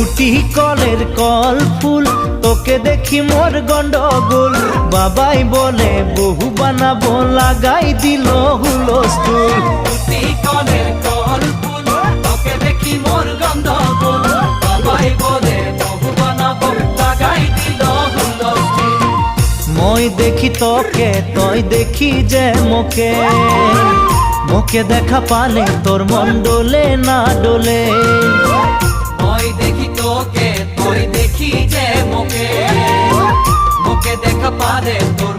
কুটি কলের কল ফুল, তোকে দেখি মোর গন্ডগোল। বাবাই বলে বহু বানাবো, লাগাই দিল হুলস্থুল। কুটি কলের কল ফুল, তোকে দেখি মোর গন্ডগোল। বাবাই বলে বহু বানাবো, লাগাই দিল হুলস্থুল। মই দেখি তোকে, তই দেখি যে মোকে, মোকে দেখা পালে তোর মন ডোলে না ডোলে। মই দেখি তোকে, তুই দেখি যে মোকে, মোকে দেখা পারে তোর